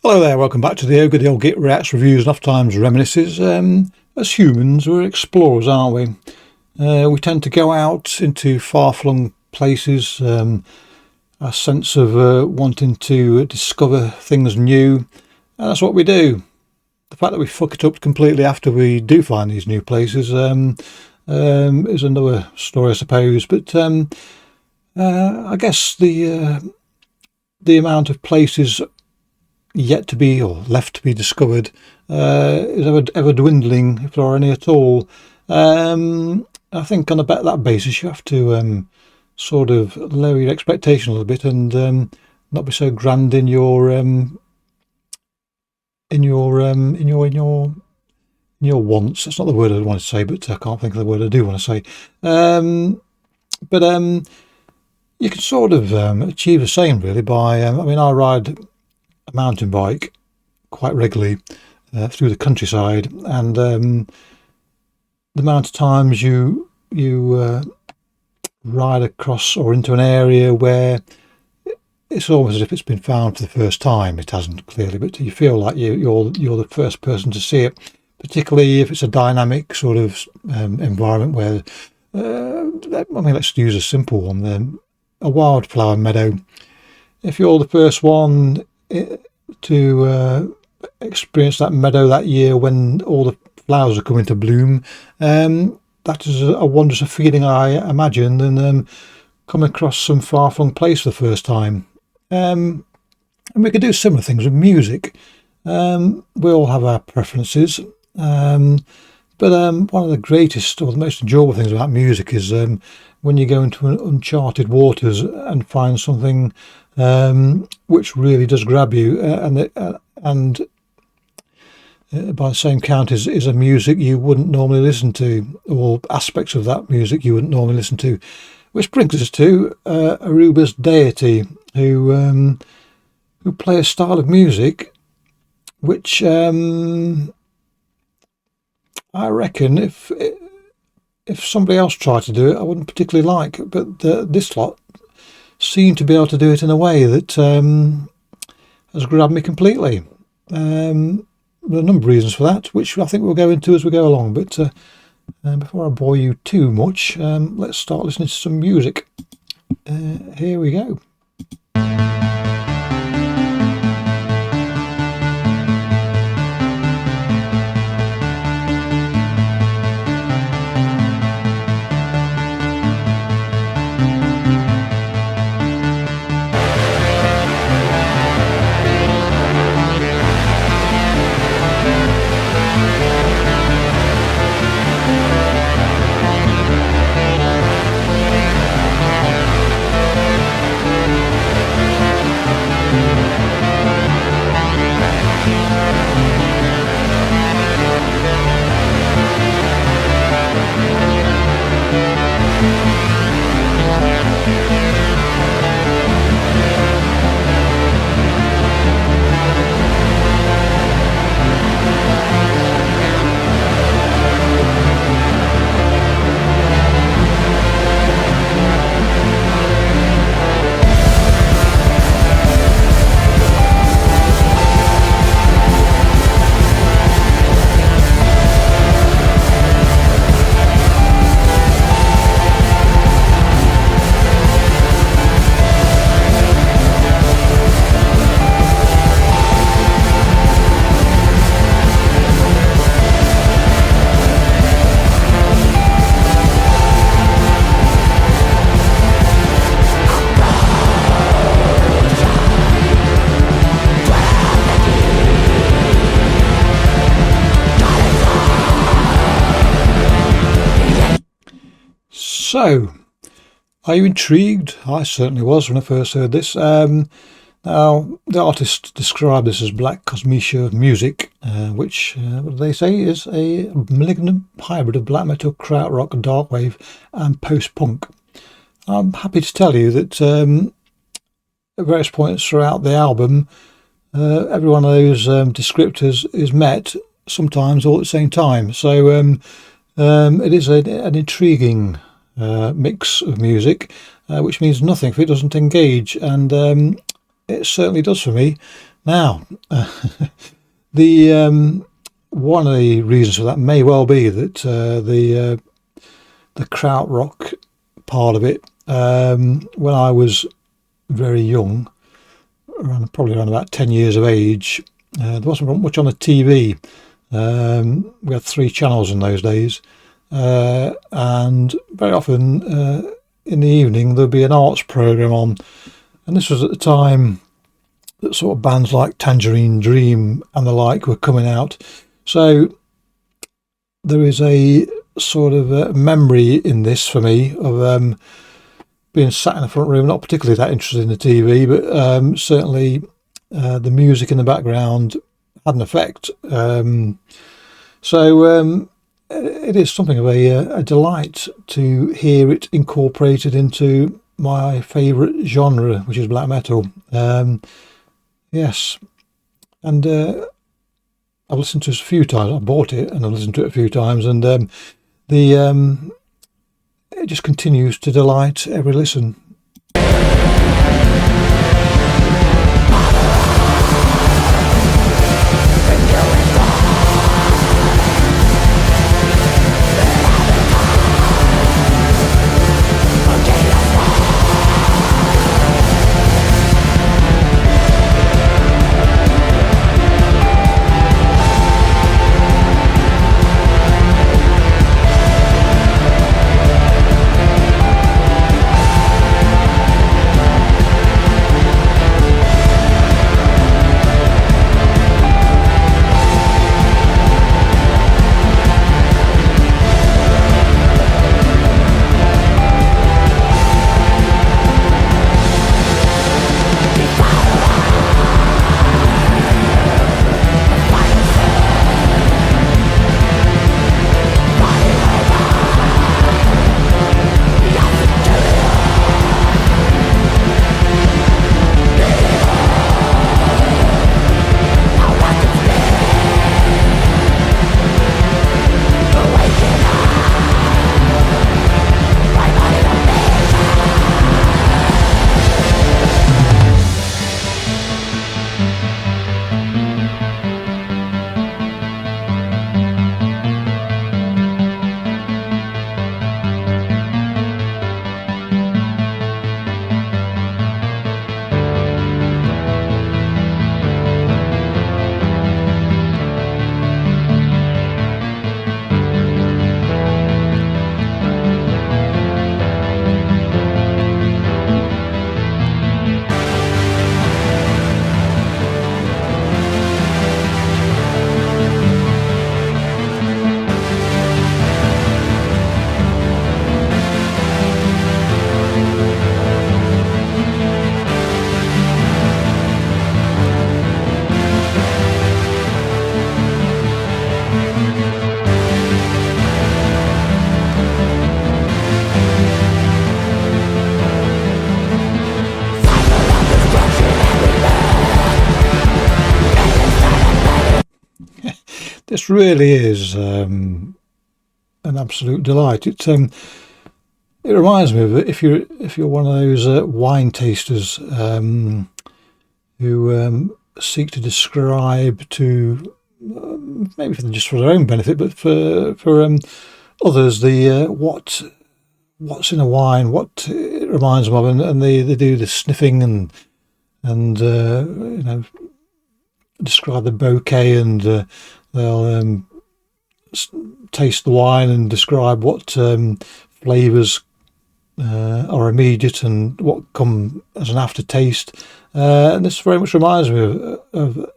Hello there, welcome back to the Ogre, the old Git reacts, reviews and oft-times reminisces. As humans, we're explorers, aren't we? We tend to go out into far-flung places, a sense of wanting to discover things new, and that's what we do. The fact that we fuck it up completely after we do find these new places is another story, I suppose. But I guess the amount of places yet to be or left to be discovered is ever dwindling, if there are any at all. I think on that basis you have to sort of lower your expectation a little bit and not be so grand in your wants. That's not the word I want to say, but I can't think of the word I do want to say. But you can sort of achieve the same really by I ride a mountain bike quite regularly through the countryside, and the amount of times you ride across or into an area where it's almost as if it's been found for the first time. It hasn't, clearly, but you feel like you're the first person to see it, particularly if it's a dynamic sort of environment where let's use a simple one, a wildflower meadow. If you're the first one to experience that meadow that year when all the flowers are coming to bloom, that is a wondrous feeling, I imagine, than coming across some far-flung place for the first time. And we could do similar things with music. We all have our preferences, but one of the greatest or the most enjoyable things about music is when you go into uncharted waters and find something which really does grab you, and by the same count is a music you wouldn't normally listen to, or aspects of that music you wouldn't normally listen to, which brings us to Ouroboric Deity, who play a style of music which I reckon if somebody else tried to do it I wouldn't particularly like, but this lot seem to be able to do it in a way that has grabbed me completely. There are a number of reasons for that, which I think we'll go into as we go along, but before I bore you too much, let's start listening to some music. Here we go. So, are you intrigued? I certainly was when I first heard this. Now, the artist described this as black cosmetia music, which, what do they say, is a malignant hybrid of black metal, kraut rock, darkwave, and post-punk. I'm happy to tell you that at various points throughout the album, every one of those descriptors is met, sometimes all at the same time. So it is an intriguing mix of music, which means nothing if it doesn't engage, and it certainly does for me. Now, the one of the reasons for that may well be that the Kraut Rock part of it, when I was very young, probably around about 10 years of age, there wasn't much on the TV. We had 3 channels in those days, and very often in the evening there'd be an arts programme on, and this was at the time that sort of bands like Tangerine Dream and the like were coming out. So there is a sort of memory in this for me of being sat in the front room, not particularly that interested in the TV, but certainly the music in the background had an effect. So it is something of a delight to hear it incorporated into my favourite genre, which is black metal. Yes, and I've listened to it a few times. I bought it and I've listened to it a few times, and it just continues to delight every listen. This really is an absolute delight. It reminds me of if you're one of those wine tasters who seek to describe to maybe just for their own benefit, but for others what's in a wine, what it reminds them of, and they do the sniffing and describe the bouquet, and they'll taste the wine and describe what flavours are immediate and what come as an aftertaste. And this very much reminds me of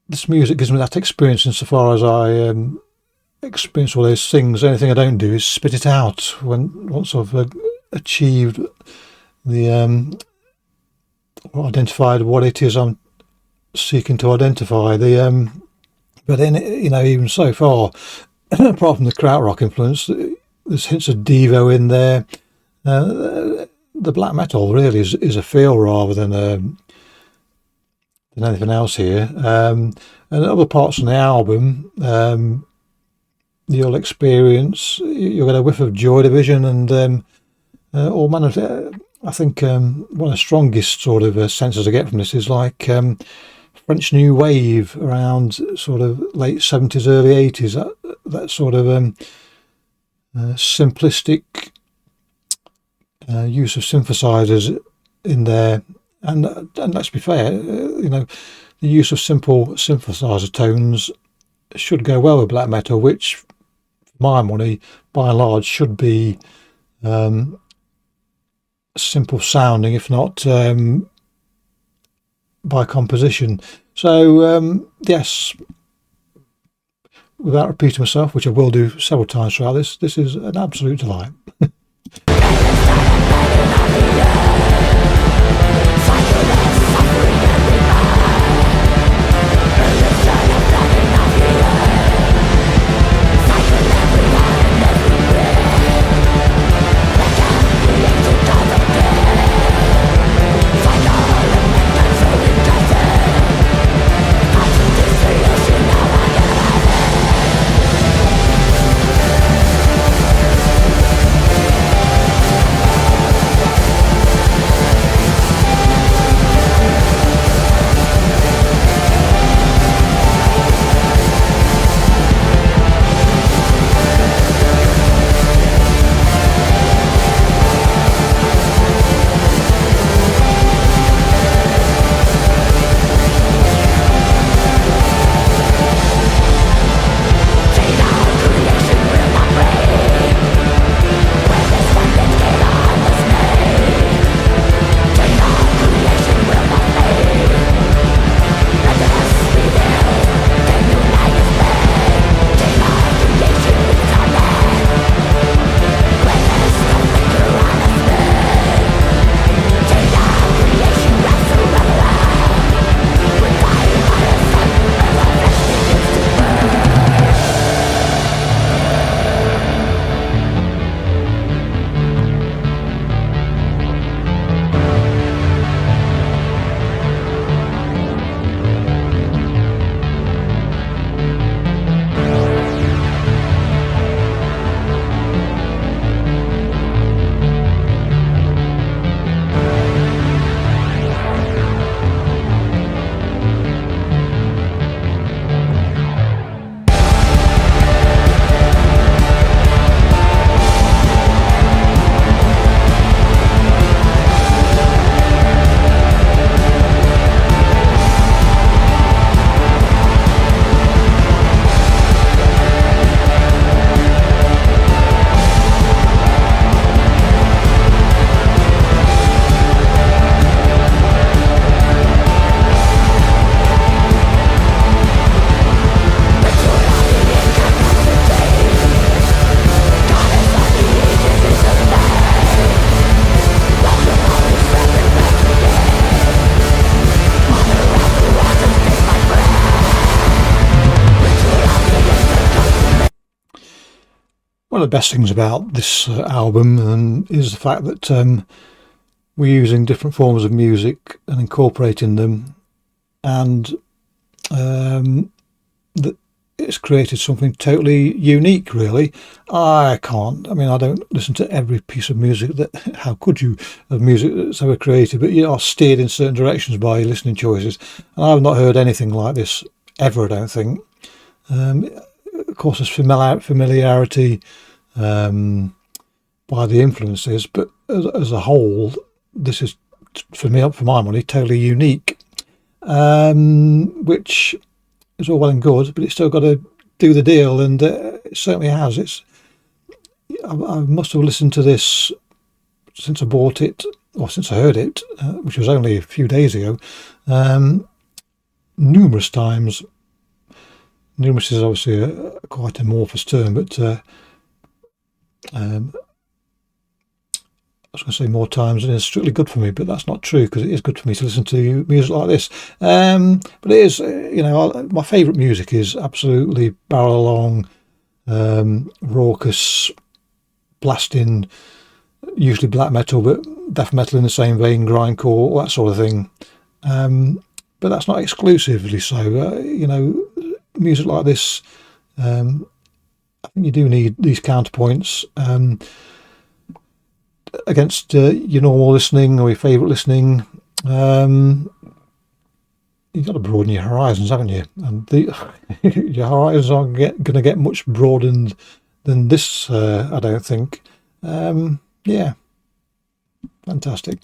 this music gives me that experience insofar as I experience all those things. The only thing I don't do is spit it out once I've achieved the or identified what it is I'm seeking to identify. But in even so far, apart from the Kraut Rock influence, there's hints of Devo in there. The black metal really is a feel rather than anything else here. And other parts on the album, you'll get a whiff of Joy Division and all manner of I think one of the strongest sort of senses I get from this is like French New Wave around sort of late 70s, early 80s. That sort of simplistic use of synthesizers in there, and let's be fair, the use of simple synthesizer tones should go well with black metal, which, for my money, by and large, should be simple sounding, if not by composition. So yes, without repeating myself, which I will do several times throughout this is an absolute delight. One of the best things about this album is the fact that we're using different forms of music and incorporating them, and that it's created something totally unique, really. I don't listen to every piece of music how could you, of music that's ever created, but you are steered in certain directions by your listening choices, and I've not heard anything like this ever, I don't think. Of course, there's familiarity by the influences, but as a whole, this is, for my money, totally unique, which is all well and good, but it's still got to do the deal, and it certainly has. I must have listened to this since I bought it, or since I heard it, which was only a few days ago, numerous times. Numerous is obviously quite an amorphous term, but I was going to say more times than is strictly good for me, but that's not true, because it is good for me to listen to music like this. But it is, my favourite music is absolutely barrel along, raucous, blasting, usually black metal, but death metal in the same vein, grindcore, all that sort of thing. But that's not exclusively so. Music like this, I think you do need these counterpoints. against your normal listening or your favourite listening. You've got to broaden your horizons, haven't you? And your horizons aren't going to get much broader than this, I don't think. Yeah, fantastic.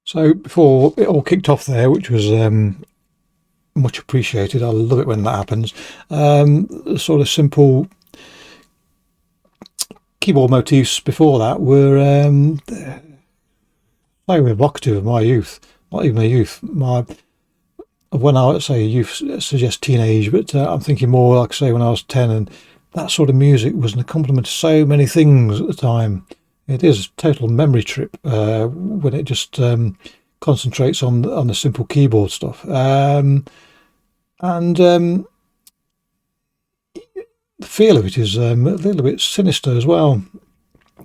So before it all kicked off there, which was much appreciated, I love it when that happens, the sort of simple keyboard motifs before that were very evocative of my youth. Not even my youth, when I say youth suggests teenage, but I'm thinking more like, say, when I was 10, and that sort of music was an accompaniment to so many things at the time. It is a total memory trip when it just concentrates on the simple keyboard stuff. And the feel of it is a little bit sinister as well.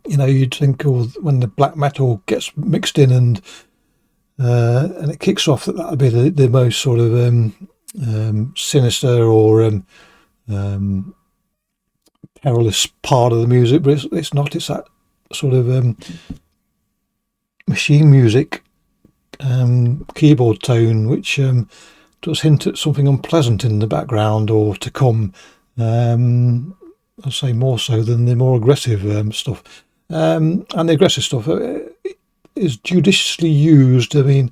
You know, you'd think, when the black metal gets mixed in and it kicks off, that would be the most sort of sinister or perilous part of the music, but it's not. It's that sort of machine music keyboard tone, which does hint at something unpleasant in the background or to come. I'd say more so than the more aggressive stuff. And the aggressive stuff is judiciously used. I mean,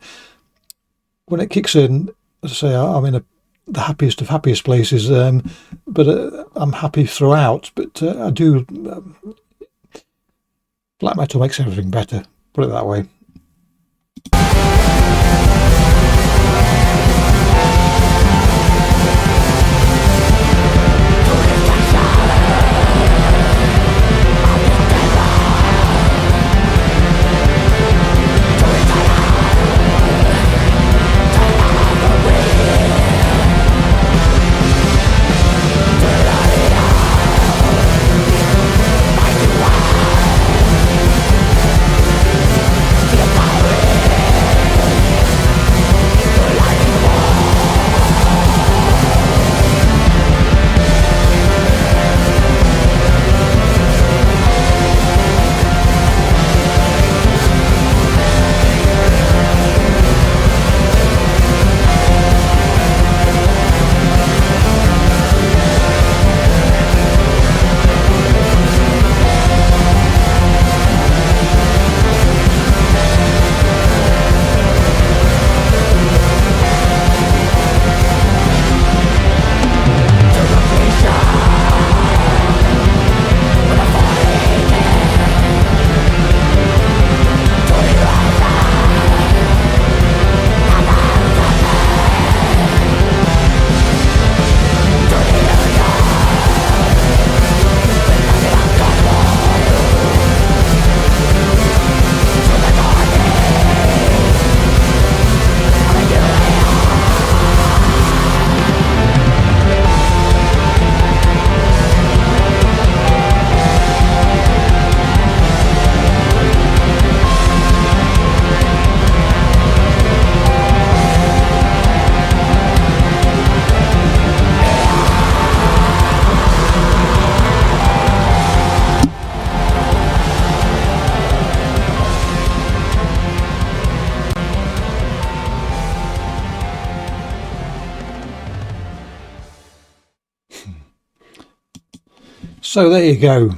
when it kicks in, as I say, I'm in the happiest of happiest places, but I'm happy throughout. But I do. Black metal makes everything better, put it that way. So there you go.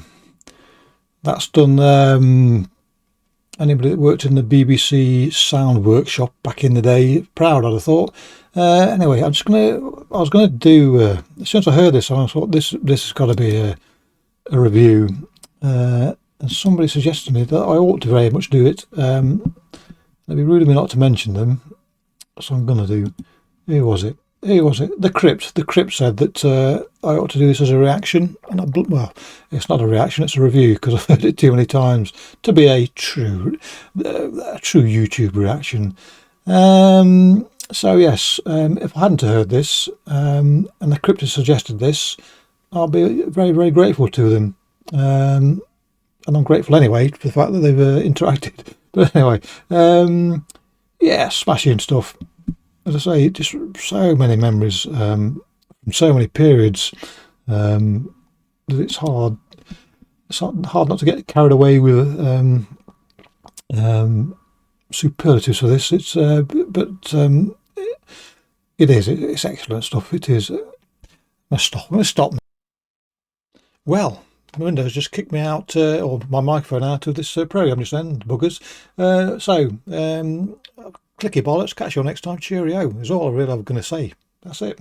That's done. Anybody that worked in the BBC sound workshop back in the day, proud, I'd have thought. Anyway, I was gonna do. As soon as I heard this, I thought this has got to be a review. And somebody suggested to me that I ought to very much do it. It'd be rude of me not to mention them, so I'm gonna do. Who was it? The Crypt. The Crypt said that I ought to do this as a reaction, and well, it's not a reaction; it's a review because I've heard it too many times to be a true YouTube reaction. So yes, if I hadn't heard this, and the Crypt has suggested this, I'll be very, very grateful to them, and I'm grateful anyway for the fact that they've interacted. But anyway, yeah, smashing stuff. As I say, just so many memories from so many periods that it's hard not to get carried away with superlatives for this. It's it's excellent stuff. It is. I'm gonna stop. Well, my Windows just kicked me out, or my microphone out of this program just then, buggers. Clicky bollocks, catch you next time, cheerio, is all I really am going to say. That's it.